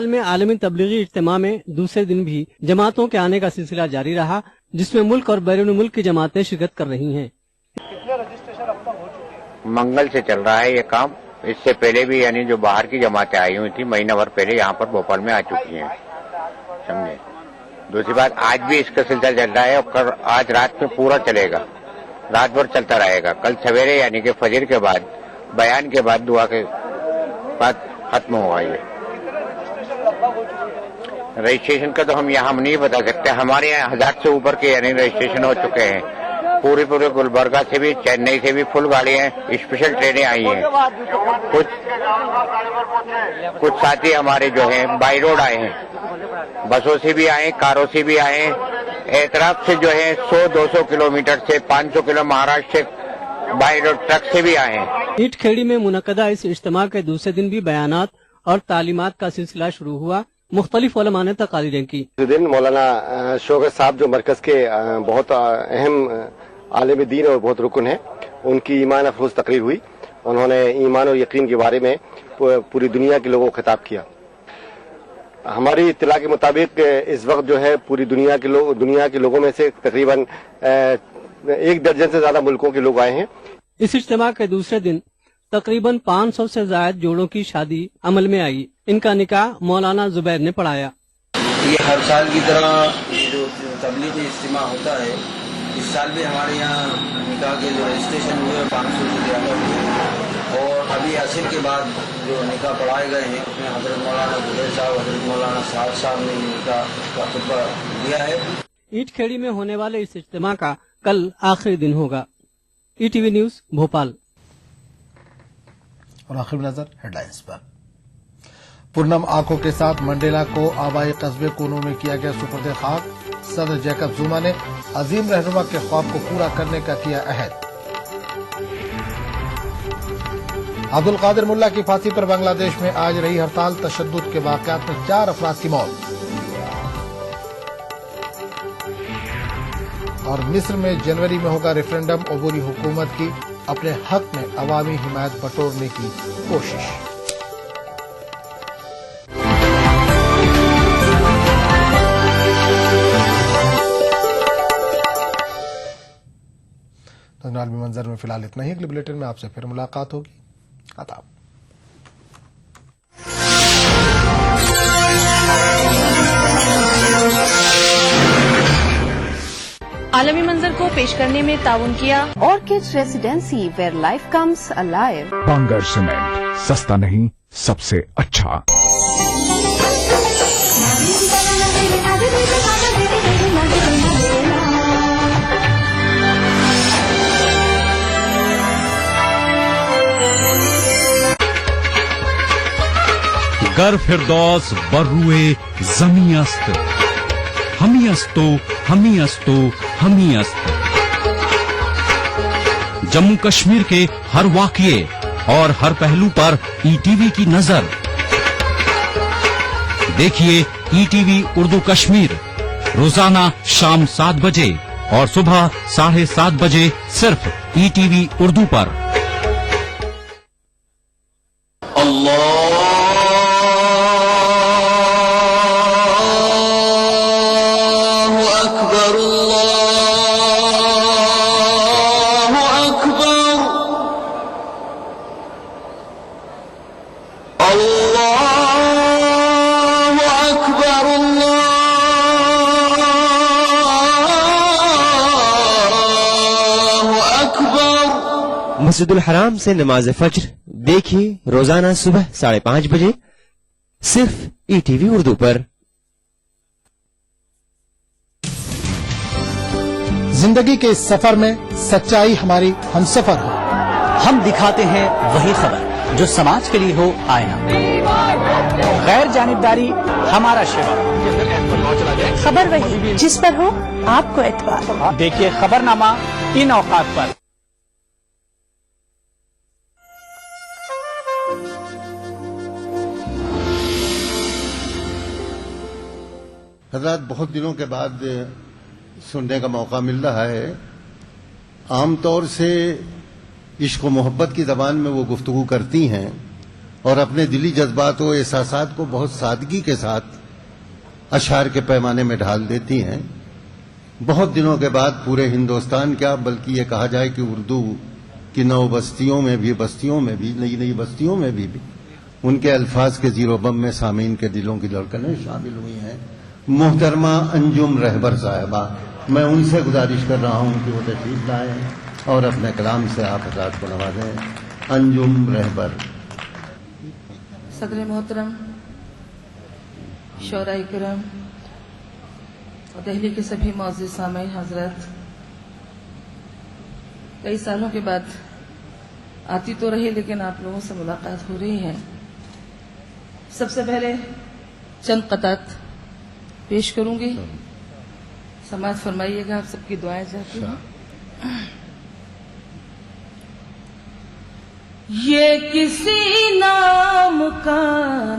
میں عالمی تبلیغی اجتماع میں دوسرے دن بھی جماعتوں کے آنے کا سلسلہ جاری رہا، جس میں ملک اور بیرون ملک کی جماعتیں شرکت کر رہی ہیں۔ منگل سے چل رہا ہے یہ کام، اس سے پہلے بھی یعنی جو باہر کی جماعتیں آئی ہوئی تھی مہینہ بھر پہلے یہاں پر بھوپال میں آ چکی ہیں، سمجھے۔ دوسری بات آج بھی اس کا سلسلہ چل رہا ہے اور آج رات میں پورا چلے گا، رات بھر چلتا رہے گا۔ کل سویرے یعنی کہ فجر کے بعد بیان کے بعد دعا کے بعد ختم ہوا یہ۔ رجسٹریشن کا تو ہم یہاں نہیں بتا سکتے، ہمارے یہاں 1000 سے اوپر کے یعنی رجسٹریشن ہو چکے ہیں۔ پورے گلبرگہ سے بھی چنئی سے بھی فل گاڑیاں ہیں، اسپیشل ٹرینیں آئی ہیں۔ کچھ ساتھی ہمارے جو ہیں بائی روڈ آئے ہیں، بسوں سے بھی آئے، کاروں سے بھی آئے ہیں۔ اعتراف سے جو ہے 100-200 کلومیٹر سے 500 کلو مہاراشٹر سے بائی روڈ ٹرک سے بھی آئے ہیں۔ اینٹ کھیڑی میں منعقدہ اس اجتماع کے دوسرے دن بھی بیانات اور تعلیمات کا سلسلہ شروع ہوا۔ مختلف علماء نے تقاریریں کی۔ دن مولانا شوکت صاحب جو مرکز کے بہت اہم عالم دین اور بہت رکن ہیں، ان کی ایمان افروز تقریر ہوئی۔ انہوں نے ایمان اور یقین کے بارے میں پوری دنیا کے لوگوں کو خطاب کیا۔ ہماری اطلاع کے مطابق اس وقت جو ہے پوری دنیا کے لوگوں میں سے تقریباً 1 درجن سے زیادہ ملکوں کے لوگ آئے ہیں۔ اس اجتماع کے دوسرے دن تقریباً 500 سے زائد جوڑوں کی شادی عمل میں آئی۔ ان کا نکاح مولانا زبیر نے پڑھایا۔ یہ ہر سال کی طرح یہ جو تبلیغی اجتماع ہوتا ہے، اس سال بھی ہمارے یہاں نکاح کے جو رجسٹریشن ہوئے 500 سے زیادہ ہوئے، اور ابھی عصر کے بعد جو نکاح پڑھائے گئے ہیں اس میں حضرت مولانا زبیر صاحب، حضرت مولانا سعد صاحب نے نکاح کا خطبہ دیا ہے۔ اینٹ کھیڑی میں ہونے والے اس اجتماع کا کل آخری دن ہوگا۔ ETV news Bhopal. اور آخر میں نظر ہیڈ لائنز پر۔ پرنم آنکھوں کے ساتھ منڈیلا کو آبائی قصبے کونو میں کیا گیا سپرد خاک۔ صدر جیکب زوما نے عظیم رہنما کے خواب کو پورا کرنے کا کیا عہد۔ عبدالقادر ملا کی پھانسی پر بنگلہ دیش میں آج رہی ہڑتال، تشدد کے واقعات میں 4 افراد کی موت۔ اور مصر میں جنوری میں ہوگا ریفرنڈم، عبوری حکومت کی اپنے حق میں عوامی حمایت بٹورنے کی کوشش۔ عالمی منظر میں فی الحال اتنا ہی، اگلے بلیٹن میں آپ سے پھر ملاقات ہوگی۔ آداب۔ عالمی منظر کو پیش کرنے میں تعاون کیا Orchid Residency, where life comes alive. Bangur cement, سستا نہیں سب سے اچھا۔ گر فردوس بروئے زمیں است، ہمی استو ہمی استو ہمی است۔ جموں کشمیر کے ہر واقعے اور ہر پہلو پر ETV کی نظر۔ دیکھیے ETV اردو کشمیر روزانہ شام 7 بجے اور صبح 7:30 بجے صرف ETV اردو پر۔ مسجد الحرام سے نماز فجر دیکھیے روزانہ صبح 5:30 بجے صرف ETV اردو پر۔ زندگی کے اس سفر میں سچائی ہماری ہم سفر ہو۔ ہم دکھاتے ہیں وہی خبر جو سماج کے لیے ہو آئینہ، غیر جانبداری ہمارا شعار، خبر وہی جس پر ہو آپ کو اعتبار۔ دیکھیے خبر نامہ ان اوقات پر۔ حضرات، بہت دنوں کے بعد سننے کا موقع مل رہا ہے۔ عام طور سے عشق و محبت کی زبان میں وہ گفتگو کرتی ہیں، اور اپنے دلی جذبات و احساسات کو بہت سادگی کے ساتھ اشعار کے پیمانے میں ڈھال دیتی ہیں. بہت دنوں کے بعد پورے ہندوستان کیا بلکہ یہ کہا جائے کہ اردو کی نئی بستیوں میں بھی ان کے الفاظ کے زیر و بم میں سامعین کے دلوں کی دھڑکنیں شامل ہوئی ہیں. محترمہ انجم رہبر صاحبہ، میں ان سے گزارش کر رہا ہوں کہ وہ تشریف لائیں اور اپنے کلام سے آپ حضرات کو نوازیں. انجم رہبر. صدر محترم، شعراء کرام اور دہلی کے سبھی معزز سامعین حضرات، کئی سالوں کے بعد آتی تو رہی لیکن آپ لوگوں سے ملاقات ہو رہی ہے. سب سے پہلے چند قطعات پیش کروں گی، سماعت فرمائیے گا، آپ سب کی دعائیں چاہتی ہوں. یہ کسی نام کا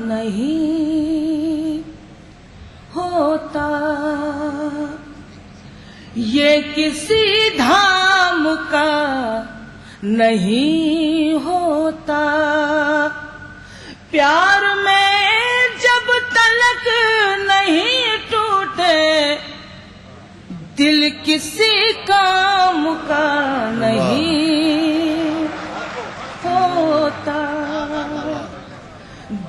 نہیں ہوتا، یہ کسی دھام کا نہیں ہوتا، پیار میں جب تلک نہیں ٹوٹے دل کسی کام کا نہیں ہوتا،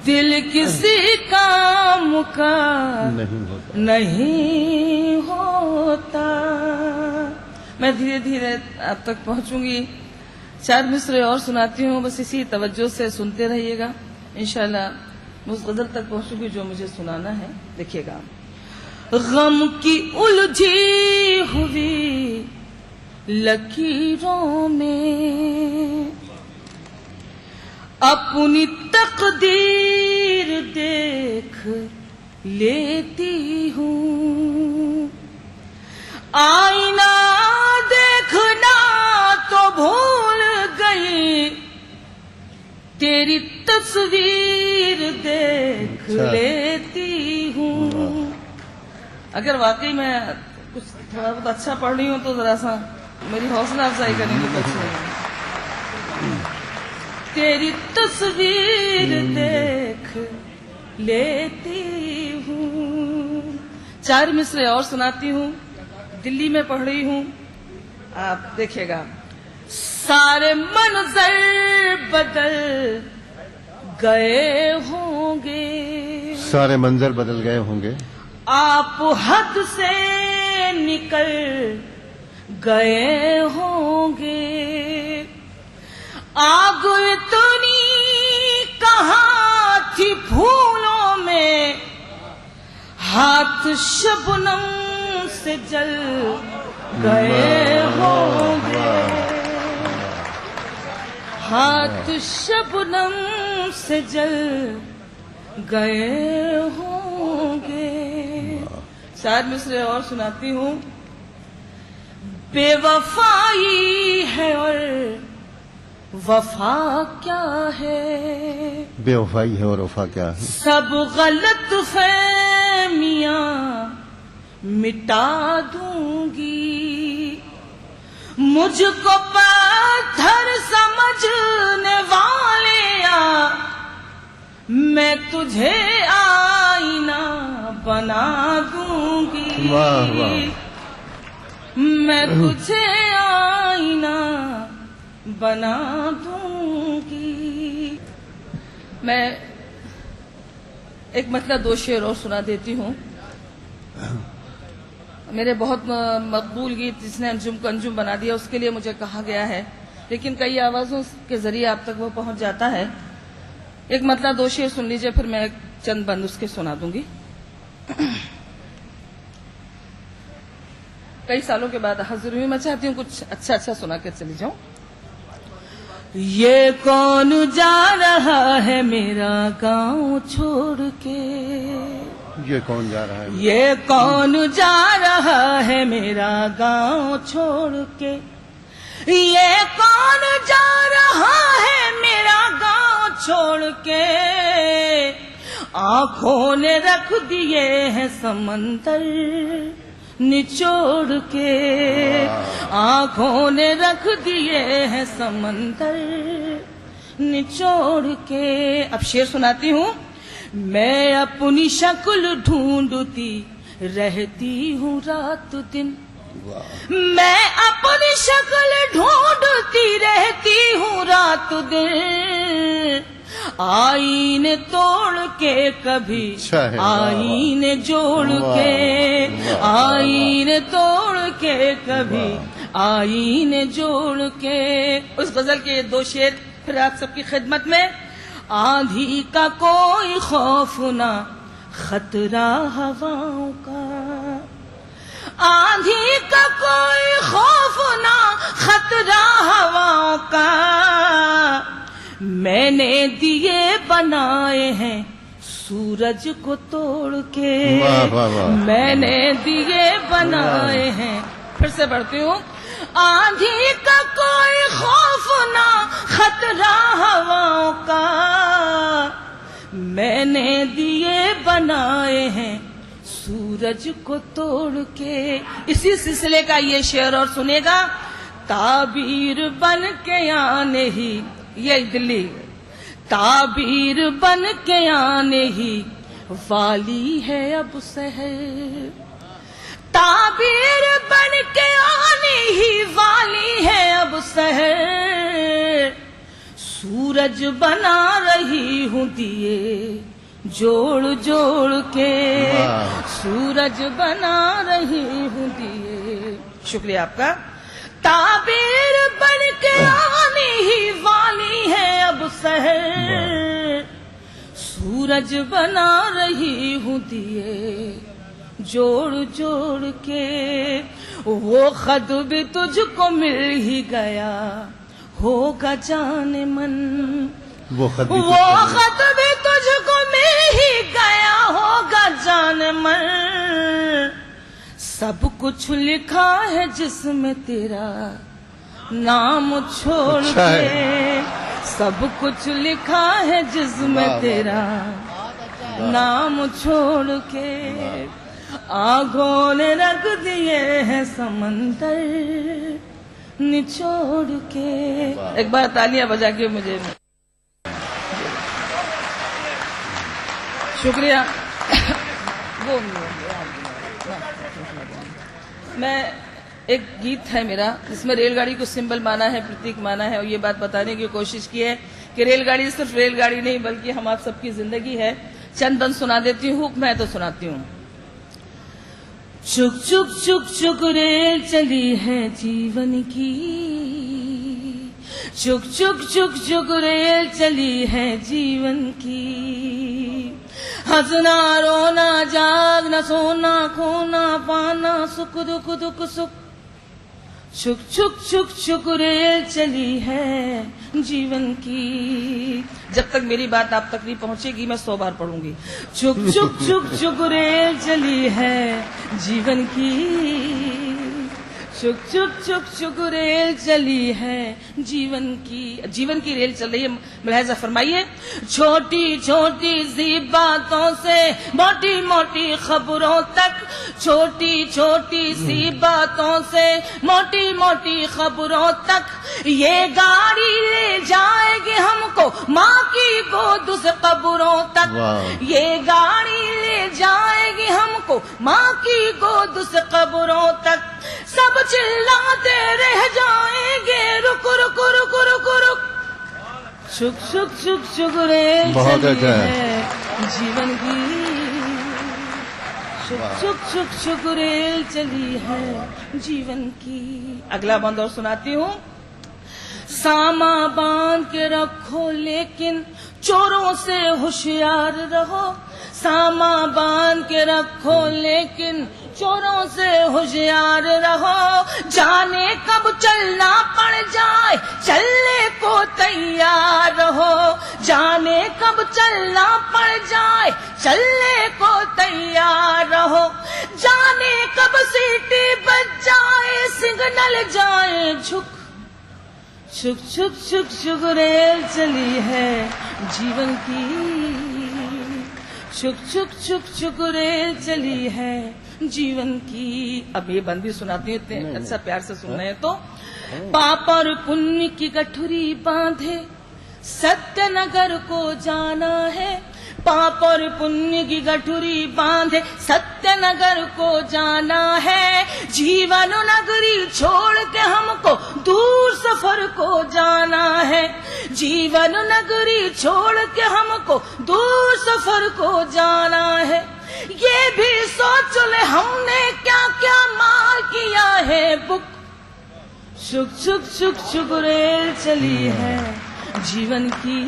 دل کسی کام کا نہیں ہوتا. میں دھیرے دھیرے آپ تک پہنچوں گی. 4 مصرے اور سناتی ہوں، بس اسی توجہ سے سنتے رہیے گا. انشاءاللہ اس غزل تک پہنچوں گی جو مجھے سنانا ہے. دیکھیے گا. غم کی الجھی ہوئی لکیروں میں اپنی تقدیر دیکھ لیتی ہوں، آئینہ دیکھنا تو بھول گئی، تیری تصویر دیکھ لیتی ہوں. اگر واقعی میں کچھ تھوڑا بہت اچھا پڑھ رہی ہوں تو ذرا سا میری حوصلہ افزائی کرنے کی کوشش ہے. تیری تصویر دیکھ لیتی ہوں. 4 مصرے اور سناتی ہوں، دلی میں پڑھ رہی ہوں، آپ دیکھیے گا. سارے منظر بدل گئے ہوں گے، سارے منظر بدل گئے ہوں گے، آپ حد سے نکل گئے ہوں گے، آگ اتنی کہاں تھی پھولوں میں، ہاتھ شبنم سے جل گئے ہوں گے، ہاتھ شبنم سے جل گئے ہوں گے. 4 مصرے اور سناتی ہوں. بے وفائی ہے اور وفا کیا ہے، بے وفائی ہے اور وفا کیا ہے، سب غلط فہمیاں مٹا دوں گی، مجھ کو پتھر سمجھنے والیا میں تجھے آئینہ بنا دوں گی، واہ واہ، میں تجھے آئینہ بنا دوں گی. میں ایک مطلب 2 شعر اور سنا دیتی ہوں. میرے بہت مقبول گیت جس نے انجم کو انجم بنا دیا، اس کے لیے مجھے کہا گیا ہے، لیکن کئی آوازوں کے ذریعے آپ تک وہ پہنچ جاتا ہے. ایک مطلب 2 شعر سن لیجئے، پھر میں چند بند اس کے سنا دوں گی. کئی سالوں کے بعد حاضر ہوئی، میں چاہتی ہوں کچھ اچھا اچھا سنا کے چلی جاؤں. یہ کون جا رہا ہے میرا گاؤں چھوڑ کے، یہ کون جا رہا ہے، یہ کون جا رہا ہے میرا گاؤں چھوڑ کے، یہ کون جا رہا ہے میرا گاؤں چھوڑ کے، آنکھوں نے رکھ دیے ہیں سمندر نچوڑ کے، آنکھوں نے رکھ دیے ہیں سمندر निचोड़ के। अब शेर सुनाती हूँ। मैं अपनी शक्ल ढूंढती रहती हूँ रात दिन, मैं अपनी शक्ल ढूंढती रहती हूँ रात दिन, आईने तोड़ के कभी आईने जोड़ के, आईने तोड़ के कभी आईने जोड़ के। उस गजल के 2 शेर फिर आप सबकी खिदमत में। आंधी का कोई खौफ ना खतरा हवाओं का, आंधी का कोई खौफ ना खतरा हवाओं का, मैंने दिए बनाए हैं सूरज को तोड़ के, मैंने दिए बनाए हैं। फिर से बढ़ती हूँ। आंधी का कोई खौफ ना खतरा हवाओं का, मैंने दिए बनाए हैं सूरज को तोड़ के। इसी सिलसिले का ये शेर और सुनेगा। ताबीर बन के आने ही, ये दिल्ली, ताबीर बन के आने ही वाली है अब शहर, ताबीर बन के आने ही वाली है अब शहर, सूरज बना रही हूँ दिए जोड़ जोड़ के, सूरज बना रही हूँ दिए। शुक्रिया आपका। ताबीर बन के आने ही वाली है अब शहर, सूरज बना रही हूँ दिए जोड़ जोड़ के। वो खत भी तुझको मिल ही गया होगा जाने मन, वो खत भी तुझको मिल ही गया होगा जाने मन, सब कुछ लिखा है जिसमें तेरा नाम छोड़ के, सब कुछ लिखा है जिसमें तेरा नाम छोड़ के, आंखों ने रख दिए हैं समंदर निचोड़ के। एक बार तालियां बजा के मुझे शुक्रिया। वो मैं एक गीत है मेरा जिसमें रेलगाड़ी को सिंबल माना है, प्रतीक माना है, और ये बात बताने की कोशिश की है कि रेलगाड़ी सिर्फ रेलगाड़ी नहीं बल्कि हम आप सबकी जिंदगी है। चंद बंद सुना देती हूँ, मैं तो सुनाती हूँ। चुक चुक चुक चुक रेल चली है जीवन की, चुक चुक चुक चुक रेल चली है जीवन की, हंसना रोना जागना सोना खोना पाना सुख दुख दुख सुख, चुक चुक चुक चुक रेल चली है जीवन की। जब तक मेरी बात आप तक नहीं पहुंचेगी मैं 100 बार पढ़ूंगी। चुक चुक चुक चुक रेल चली है जीवन की, चुक चुक चुक चुक रेल चली है जीवन की। जीवन की रेल चल रही है, मुलाहिजा फरमाइए। छोटी छोटी सी बातों से मोटी मोटी खबरों तक, छोटी छोटी सी बातों से मोटी मोटी खबरों तक, ये गाड़ी ले जाएगी हमको माँ की गोद से कब्रों तक, ये गाड़ी ले जाएगी हमको माँ की गोद से कब्रों तक, सब चिल्लाते रह जाएंगे रुक रुक रुक रुक रुक, चुक चुक चुक चुक रेल चली है जीवन की, चुक चुक चुक चुक रेल चली है जीवन की। अगला बंद और सुनाती हूँ। सामा बांध के रखो लेकिन चोरों से होशियार रहो, सामा बांध के रखो लेकिन चोरों से होशियार रहो, जाने कब चलना पड़ जाए चलने को तैयार रहो, जाने कब चलना पड़ जाए चलने को तैयार रहो, जाने कब सीटी बज जाए सिग्नल जाए झुक, छुक छुक छुक छुक रेल चली है जीवन की, छुक छुक छुक छुक रेल चली है जीवन की। अब ये बंदी सुनाती हूँ, अच्छा प्यार से सुन रहे हैं तो। पाप और पुण्य की गठरी बांधे सत्यनगर को जाना है, पाप और पुण्य की गठुरी बांधे सत्यनगर को जाना है। जीवन नगरी छोड़ के हमको दूर सफर को जाना है, जीवन नगरी छोड़ के हमको दूर सफर को जाना है। ये भी सोच ले हमने क्या क्या मार किया है बुक, शुक शुक शुक शुक रेल चली है जीवन की।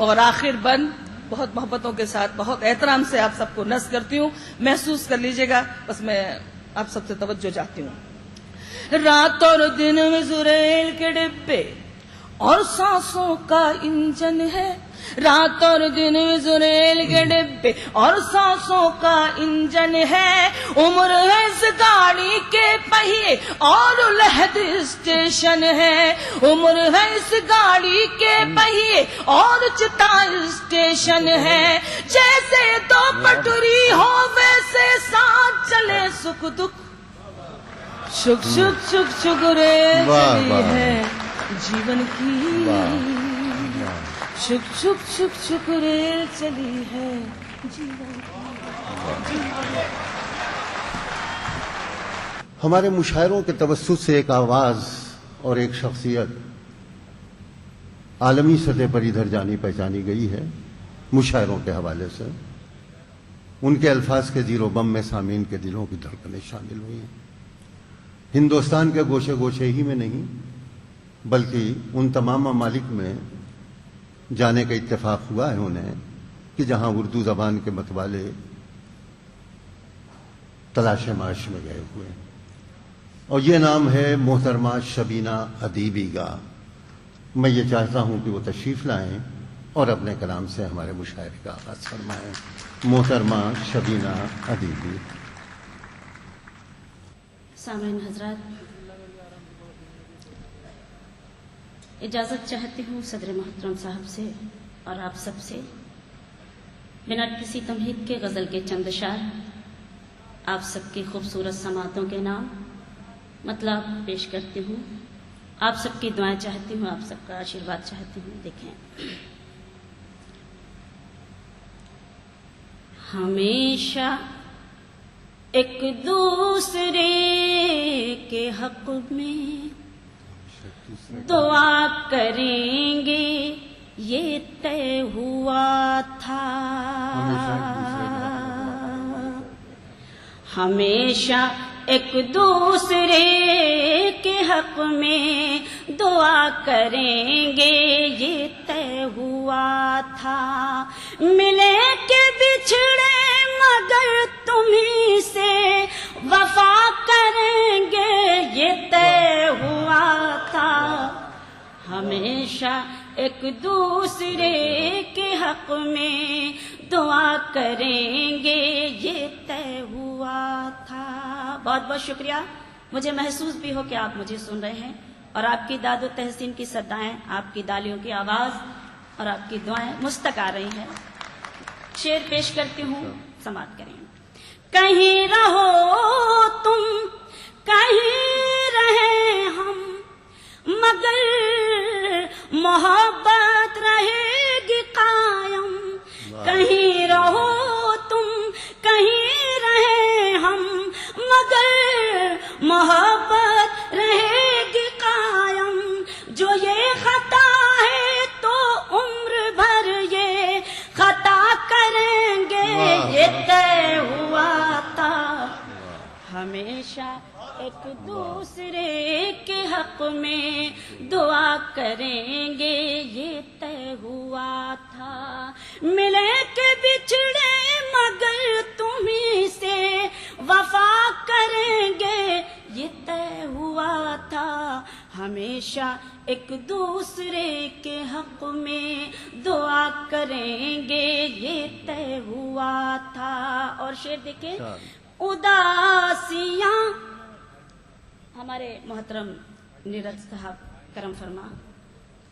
और आखिर बंद बहुत मोहब्बतों के साथ, बहुत एहतराम से आप सबको नज़्म करती हूँ, महसूस कर लीजिएगा, बस मैं आप सबसे तवज्जो चाहती हूँ। रात और दिन में जुरेल के डिब्बे और सांसों का इंजन है, रात और दिन में जुरेल के डिब्बे और सांसों का इंजन है। उम्र है इस गाड़ी के पहिए और लहद स्टेशन है, उम्र है इस गाड़ी के पहिए और चिता स्टेशन है। जैसे दो पटरी हो वैसे साथ चले सुख दुख, शुक शुक शुक शुक रेल चली है जीवन की, शुक शुक शुक शुक रेल चली है जीवन की। हमारे मुशायरों के तवस्सुत से एक आवाज और एक शख्सियत आलमी सतह पर इधर जानी पहचानी गई है। मुशायरों के हवाले से उनके अल्फाज के जीरो बम में सामीन के दिलों की धड़कनें शामिल हुई हैं। हिंदुस्तान के गोशे गोशे ही में नहीं बल्कि उन तमाम ममालिक में जाने का इत्तेफाक हुआ है उन्हें कि जहां उर्दू जबान के मतवाले तलाश माश में गए हुए हैं। और ये नाम है मोहतरमा शबीना अदीबी का। मैं ये चाहता हूं कि वो तशरीफ लाएं और अपने कलाम से हमारे मुशायरे का आगाज फरमाएं। मोहतरमा शबीना अदीबी। सामईन हजरात, इजाज़त चाहती हूँ सदर मोहतरम साहब से और आप सब से, बिना किसी तमहीद के गज़ल के चंद अशार आप सबकी खूबसूरत समातों के नाम मतलब पेश करती हूँ। आप सबकी दुआएं चाहती हूँ, आप सबका आशीर्वाद चाहती हूँ। देखें, हमेशा एक दूसरे के हक में दुआ करेंगे ये तय हुआ था। हमेशा एक दूसरे के हक में दुआ करेंगे ये तय हुआ था। मिले के बिछड़े मगर तुम्हीं से वफा करेंगे ये तय हुआ था। हमेशा एक दूसरे के हक में दुआ करेंगे ये तय हुआ था। बहुत बहुत शुक्रिया। मुझे महसूस भी हो कि आप मुझे सुन रहे हैं और आपकी दादो तहसीन की सदाएं, आपकी दालियों की आवाज और आपकी दुआएं मुझ तक आ रही हैं। शेर पेश करती हूँ, समाप्त करें। कहीं रहो तुम, कहीं रहे हम, मगर मोहब्बत रहेगी कायम। कहीं रहो तुम, कहीं रहे हम, मगर मोहब्बत रहेगी कायम। जो ये खता है तो उम्र भर ये खता करेंगे ये तय हुआ था। हमेशा एक दूसरे के हक में दुआ करेंगे ये तय हुआ था। मिले के बिछड़े मगर तुम्हीं से वफा करेंगे ये तय हुआ था। हमेशा एक दूसरे के हक में दुआ करेंगे ये तय हुआ था। और शेर देखें, उदासियां, हमारे मोहतरम नीरज साहब करम फरमा।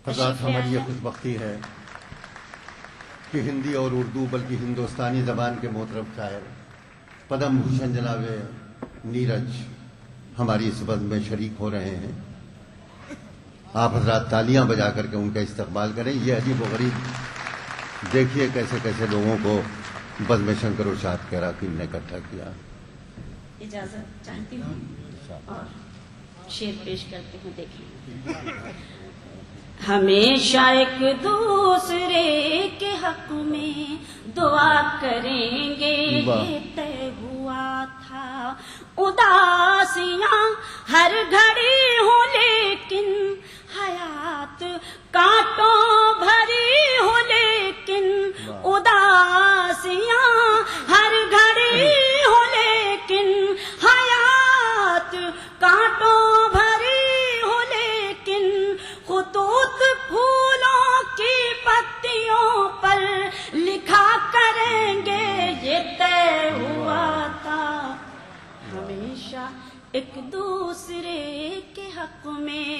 हज़रात, हमारी ये खुशबख्ती है कि हिंदी और उर्दू बल्कि हिंदुस्तानी जबान के मोहतरम शायर पद्म भूषण जनाब नीरज हमारी इस बज़्म में शरीक हो रहे हैं। आप हजरात तालियां बजा करके उनका इस्तकबाल करें। ये अजीब व गरीब, देखिए कैसे कैसे लोगों को बज़्म शंकर और शाद के अराकीन ने इकट्ठा किया। इजाजत चाहती हूँ और शेर पेश करती हूँ। देखिए, हमेशा एक दूसरे के हक में दुआ करेंगे, ये तय हुआ था। उदासियां हर घड़ी हो लेकिन हयात कांटों भरी हो, लेकिन उदासियां हर घड़ी हो लेकिन हयात कांटों भरी हो, लेकिन खुतूत फूलों की पत्तियों पर लिखा करेंगे, ये तय हुआ था। हमेशा एक दूसरे के हक में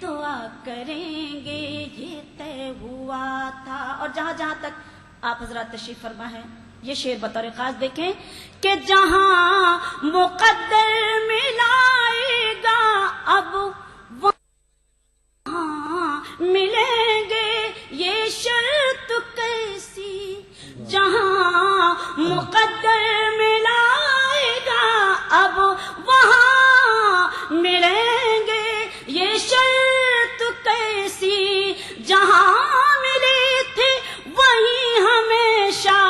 दुआ करेंगे, ये तय हुआ था। और जहाँ जहाँ तक आप हजरात तशरीफ फरमा है, ये शेर बतौर खास देखें कि जहाँ मुकद्दर मिलाएगा अब वहाँ मिलेंगे, ये शर्त कैसी। जहाँ मुकद्दर मिलाएगा अब वहाँ मिलेंगे, ये शर्त कैसी। जहाँ मिली थी वहीं हमेशा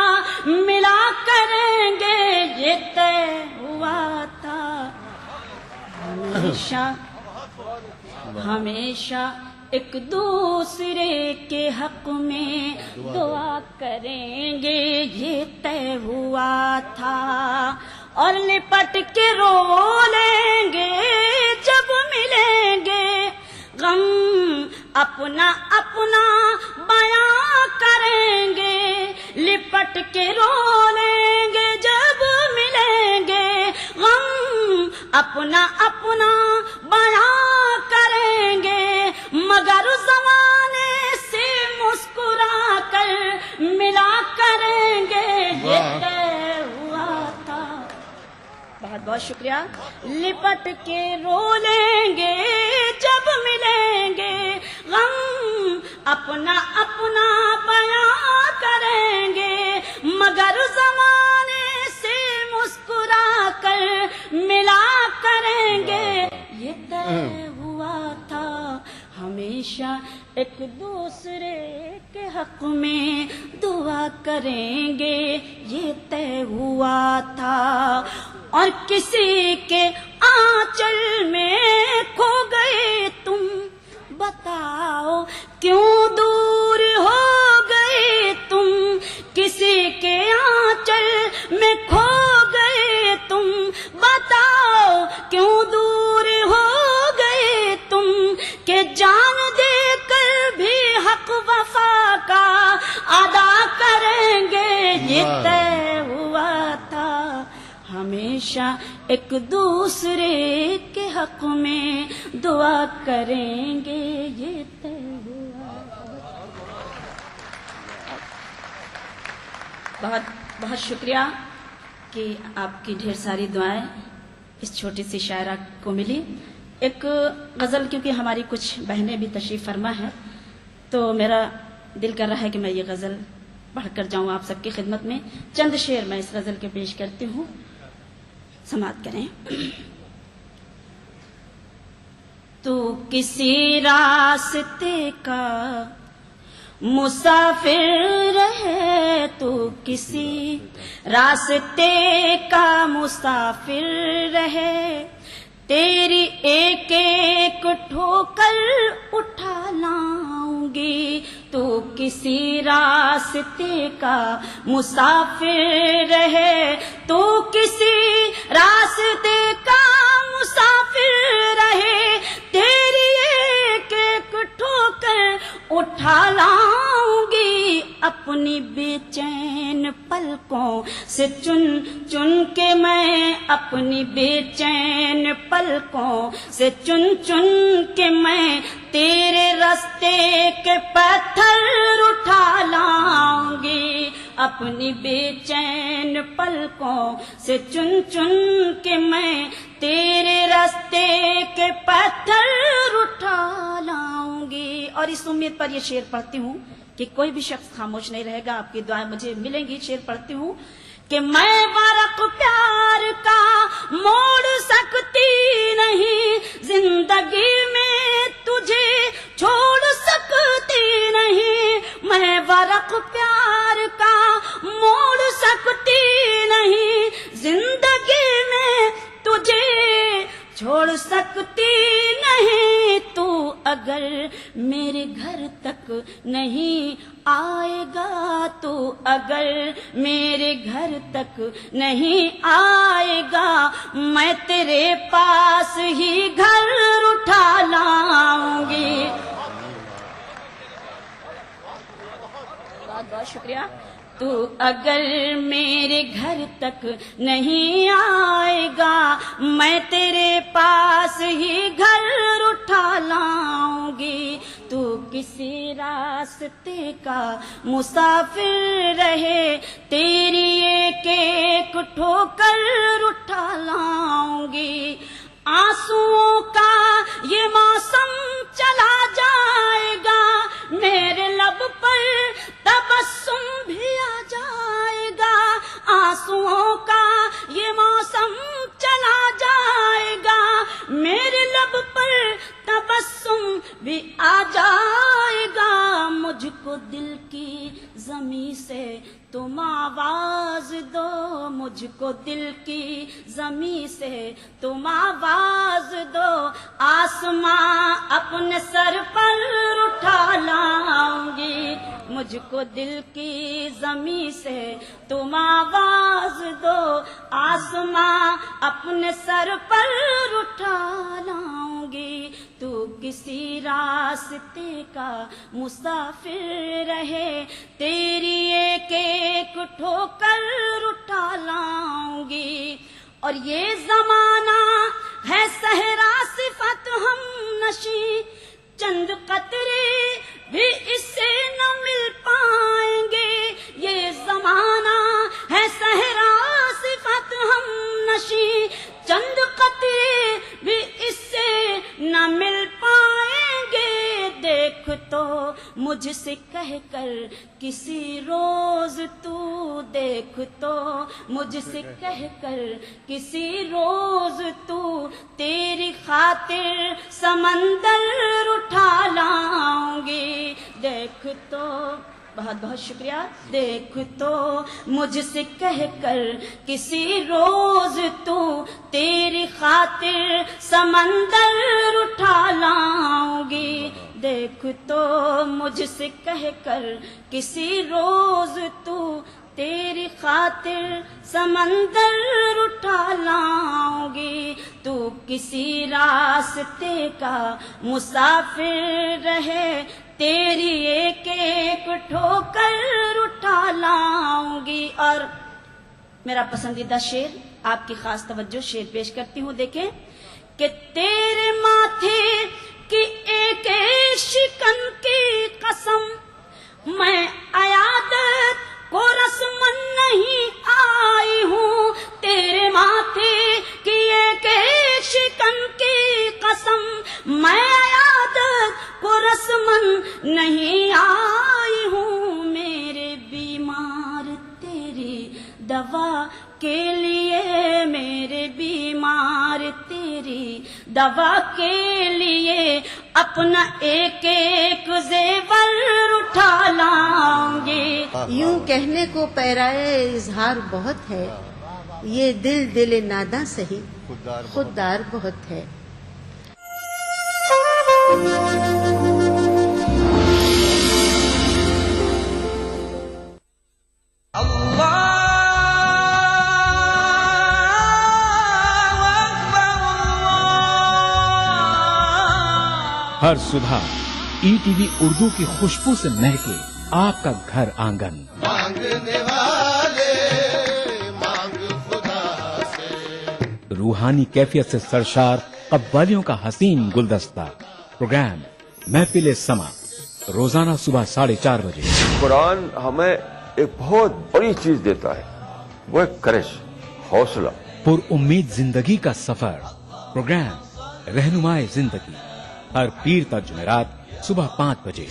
मिला करेंगे, ये तय हुआ था। हमेशा एक दूसरे के हक में दुआ करेंगे, ये तय हुआ था। और लिपट के रो लेंगे जब मिलेंगे, गम अपना अपना बयां करेंगे। लिपट के रो लेंगे जब मिलेंगे, गम अपना अपना बयां करेंगे। मगर ज़माने से मुस्कुरा कर मिला करेंगे, ये तय हुआ था। बहुत बहुत शुक्रिया। लिपट के रो लेंगे जब मिलेंगे, गम अपना अपना बयां करेंगे। मगर ज़माने से मुस्कुरा कर मिला करेंगे, ये तय हुआ था। हमेशा एक दूसरे के हक में दुआ करेंगे, ये तय हुआ था। और किसी के आंचल में खो गए तुम, बताओ क्यों दूर हो गए तुम। किसी के आंचल में खो गए तुम, बताओ क्यों दूर हो गए तुम। के जान देकर भी हक वफा का अदा करेंगे, ये तय हुआ था। हमेशा एक दूसरे के हक में दुआ करेंगे, ये तय हुआ। बहुत बहुत शुक्रिया कि आपकी ढेर सारी दुआएं इस छोटी सी शायरा को मिली। एक गज़ल, क्योंकि हमारी कुछ बहनें भी तशरीफ़ फरमा है, तो मेरा दिल कर रहा है कि मैं ये गज़ल पढ़कर जाऊं आप सबकी खिदमत में। चंद शेर मैं इस गज़ल के पेश करती हूँ, समाअत करें। तू किसी रास्ते का मुसाफिर रहे, तू किसी रास्ते का मुसाफिर रहे। तेरी एक एक ठोकर उठा लाऊंगी, तू किसी रास्ते का मुसाफिर रहे। तू किसी रास्ते का मुसाफिर रहे, तेरी एक एक ठोकर उठा लाऊंगी। अपनी बेचैन पलकों से चुन चुन के मैं, अपनी बेचैन पलकों से चुन चुन के मैं तेरे रास्ते के पत्थर उठा लाऊंगी। अपनी बेचैन पलकों से चुन चुन के मैं तेरे रास्ते के पत्थर उठा लाऊंगी। और इस उम्मीद पर ये शेर पढ़ती हूँ कि कोई भी शख्स खामोश नहीं रहेगा, आपकी दुआएं मुझे मिलेंगी। शेर पढ़ती हूँ कि मैं वरक़ प्यार का मोड़ सकती नहीं, जिंदगी में तुझे छोड़ सकती नहीं। मैं वरक़ प्यार का मोड़ सकती नहीं, जिंदगी में तुझे छोड़ सकती नहीं। तू अगर मेरे घर तक नहीं आएगा, तू अगर मेरे घर तक नहीं आएगा, मैं तेरे पास ही घर उठा लाऊंगी। बहुत बहुत शुक्रिया। तू अगर मेरे घर तक नहीं आएगा, मैं तेरे पास ही घर उठा लाऊंगी। तू किसी रास्ते का मुसाफिर रहे, तेरी एक एक ठोकर उठा लाऊंगी। आंसुओं का ये मौसम चला जाएगा, मेरे लब पर तबस्सुम भी आ जाएगा। आंसुओं का ये मौसम चला जाएगा, मेरे लब पर तबस्सुम भी आ जाएगा। मुझको दिल की ज़मीं से तुम आवाज दो, मुझको दिल की ज़मीं से तुम आवाज दो। आसमां अपने सर पर उठा लाऊंगी, मुझको दिल की ज़मीं से तुम आवाज दो। आसमां अपने सर पर उठा लाऊंगी। तू किसी रास्ते का मुसाफिर रहे, तेरी एक एक ठोकर उठा लाऊंगी। और ये जमाना है सहरा सिफत हम नशी, चंद कतरे भी इससे न मिल पाएंगे। ये जमाना है सहरा सिफत हम नशी, चंद कतरे भी इससे न मिल पाएंगे। देख तो मुझसे कहकर किसी रोज तू, देख तो मुझसे कहकर किसी रोज तू, तेरी खातिर समंदर उठा लाऊंगी। देख तो, बहुत बहुत शुक्रिया। देख तो मुझसे कहकर किसी रोज तू, तेरी खातिर समंदर उठा लाऊंगी। देख तो मुझसे कहकर किसी रोज तू, तेरी खातिर समंदर उठा लाऊंगी। तू किसी रास्ते का मुसाफिर रहे, तेरी एक एक ठोकर उठा लाऊंगी। और मेरा पसंदीदा शेर, आपकी खास तवज्जो, शेर पेश करती हूँ। देखें कि तेरे माथे की एक शिकन की कसम, मैं अयादत को रस्मन नहीं आई हूँ। तेरे माथे की एक शिकन की कसम, मैं अयादत को रस्मन नहीं आई हूँ। मेरे बीमार तेरी दवा के लिए, मेरे बीमार तेरी दवा के लिए, अपना एक एक जेवर उठा लाऊंगी। यूं कहने को पैराए इजहार बहुत है, ये दिल नादा सही, खुददार बहुत है। हर सुबह ईटीवी उर्दू की खुशबू से महके आपका घर आंगन। मांगने वाले मांग खुदा से। रूहानी कैफियत से सरशार कव्वालियों का हसीन गुलदस्ता। प्रोग्राम महफिल समा, रोजाना सुबह 4:30 बजे। कुरान हमें एक बहुत बड़ी चीज देता है, वो है करेश, हौसला। पुर उम्मीद जिंदगी का सफर प्रोग्राम रहनुमाए जिंदगी हर पीर तक जुमेरात सुबह 5 बजे